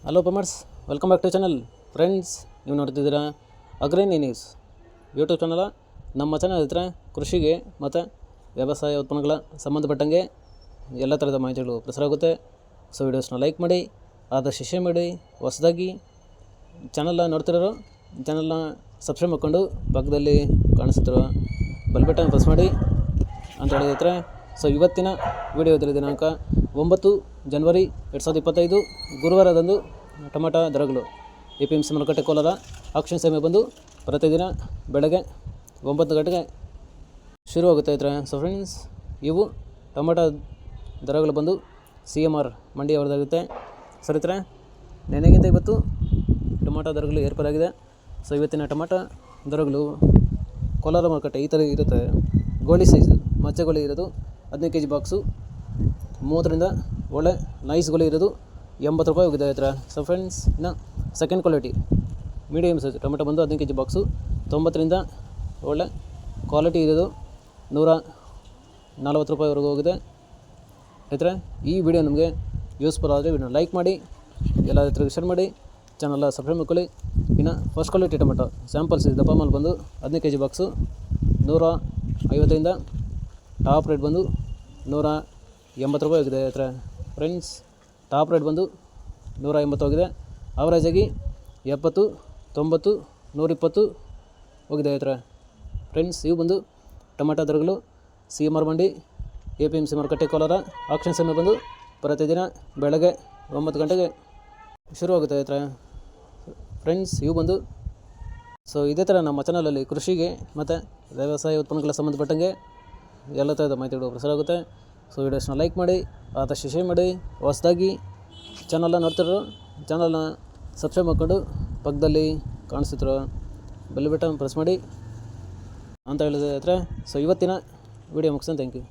Hello farmers, welcome back to channel. Friends, ನೀವು ನೋಡ್ತಿದ್ದೀರಾ Agrani news YouTube channel. ನಮ್ಮ channel ಹತ್ರ ಕೃಷಿಗೆ ಮತ್ತು ವ್ಯವಸಾಯ ಉತ್ಪನ್ನಗಳ ಸಂಬಂಧಪಟ್ಟಂಗೆ ಎಲ್ಲ ಥರದ ಮಾಹಿತಿಗಳು ಪ್ರಸಾರ ಆಗುತ್ತೆ. ಸೊ ವಿಡಿಯೋಸ್ನ ಲೈಕ್ ಮಾಡಿ, ಆದಷ್ಟು ಶೇರ್ ಮಾಡಿ. ಹೊಸದಾಗಿ ಚಾನಲ್ನ ನೋಡ್ತಿರೋರು ಚಾನಲ್ನ ಸಬ್ಸ್ಕ್ರೈಬ್ ಮಾಡ್ಕೊಂಡು ಪಕ್ಕದಲ್ಲಿ ಕಾಣಿಸುತ್ತಿರೋ ಬೆಲ್ ಬಟನ್ ಪ್ರೆಸ್ ಮಾಡಿ ಅಂತ ಹೇಳಿದ್ರೆ. ಸೊ ಇವತ್ತಿನ ವಿಡಿಯೋದಲ್ಲಿ ದಿನಾಂಕ 9 ಜನವರಿ 2025 ಗುರುವಾರದಂದು ಟೊಮೆಟೊ ದರಗಳು APMC ಮಾರುಕಟ್ಟೆ ಕೋಲಾರ ಆಕ್ಷನ್ ಸಮಯ ಬಂದು ಪ್ರತಿದಿನ ಬೆಳಗ್ಗೆ 9 ಗಂಟೆಗೆ ಶುರುವಾಗುತ್ತೆ ಇದ್ರೆ. ಸೊ ಫ್ರೆಂಡ್ಸ್, ಇವು ಟೊಮೆಟೊ ದರಗಳು ಬಂದು CMR ಮಂಡಿ ಅವರದಾಗುತ್ತೆ. ಸರಿತ್ರೆ, ನೆನೆಗಿಂತ ಇವತ್ತು ಟೊಮೆಟೊ ದರಗಳು ಏರ್ಪೇರಾಗಿದೆ. ಸೊ ಇವತ್ತಿನ ಟೊಮೆಟೊ ದರಗಳು ಕೋಲಾರ ಮಾರುಕಟ್ಟೆ ಈ ಥರ ಇರುತ್ತೆ. ಗೋಳಿ ಸೈಜ್ ಮಚ್ಚೆ ಗೋಳಿ ಇರೋದು 15 kg ಬಾಕ್ಸು 30ರಿಂದ ಒಳ್ಳೆ ನೈಸ್ ಗೋಳಿ ಇರೋದು 80 ರೂಪಾಯಿ ಹೋಗಿದೆ ಹತ್ರ. ಸೊ ಫ್ರೆಂಡ್ಸ್, ಇನ್ನು second quality medium size tomato ಬಂದು 15 kg ಬಾಕ್ಸು 90ರಿಂದ ಒಳ್ಳೆ ಕ್ವಾಲಿಟಿ ಇರೋದು 140 ರೂಪಾಯಿವರೆಗೂ ಹೋಗಿದೆ ರೈತರೆ. ಈ ವಿಡಿಯೋ ನಿಮಗೆ ಯೂಸ್ಫುಲ್ ಆದರೆ ವಿಡಿಯೋ ಲೈಕ್ ಮಾಡಿ, ಎಲ್ಲ ರೈತರಿಗೆ ಶೇರ್ ಮಾಡಿ, ಚಾನಲ್ ಸಬ್ಸ್ಕ್ರೈಬ್ ಮಾಡ್ಕೊಳ್ಳಿ. ಇನ್ನು first quality tomato sample size ದಪ್ಪ ಮಾಲ್ ಬಂದು 15 kg ಬಾಕ್ಸು 150ರಿಂದ ಟಾಪ್ ರೇಟ್ ಬಂದು 180 ರೂಪಾಯಿ ಹೋಗಿದೆ ಹತ್ರ. ಫ್ರೆಂಡ್ಸ್, ಟಾಪ್ ರೇಟ್ ಬಂದು 180 ಹೋಗಿದೆ. ಅವರೇಜಾಗಿ 70, 90, 120 ಹೋಗಿದೆ ಹತ್ರ. ಫ್ರೆಂಡ್ಸ್, ಇವು ಬಂದು ಟೊಮೆಟೊ ದರಗಳು CMR ಮಂಡಿ APMC ಮಾರುಕಟ್ಟೆ ಕೋಲಾರ ಆಕ್ಷನ್ ಸಮಯ ಬಂದು ಪ್ರತಿದಿನ ಬೆಳಗ್ಗೆ 9 ಗಂಟೆಗೆ ಶುರುವಾಗುತ್ತೆ ಹತ್ರ. ಫ್ರೆಂಡ್ಸ್, ಇವು ಬಂದು ಸೊ ಇದೇ ಥರ ನಮ್ಮ ಚಾನಲಲ್ಲಿ ಕೃಷಿಗೆ ಮತ್ತು ವ್ಯವಸಾಯ ಉತ್ಪನ್ನಗಳ ಸಂಬಂಧಪಟ್ಟಂಗೆ ಎಲ್ಲ ಥರದ ಮಾಹಿತಿಗಳು ಪ್ರಸಾರ ಆಗುತ್ತೆ. ಸೊ ವಿಡಿಯೋಸ್ನ ಲೈಕ್ ಮಾಡಿ, ಆದಷ್ಟು ಶೇರ್ ಮಾಡಿ. ಹೊಸದಾಗಿ ಚಾನಲ್ನ ನೋಡ್ತಿರೋ ಚಾನಲ್ನ ಸಬ್ಸ್ಕ್ರೈಬ್ ಮಾಡ್ಕೊಂಡು ಪಕ್ಕದಲ್ಲಿ ಕಾಣಿಸ್ತಿರೋ ಬೆಲ್ ಬಟನ್ ಪ್ರೆಸ್ ಮಾಡಿ ಅಂತ ಹೇಳಿದ್ರೆ. ಸೊ ಇವತ್ತಿನ ವಿಡಿಯೋ ಮುಗಿಸ್ತಾನೆ. Thank you.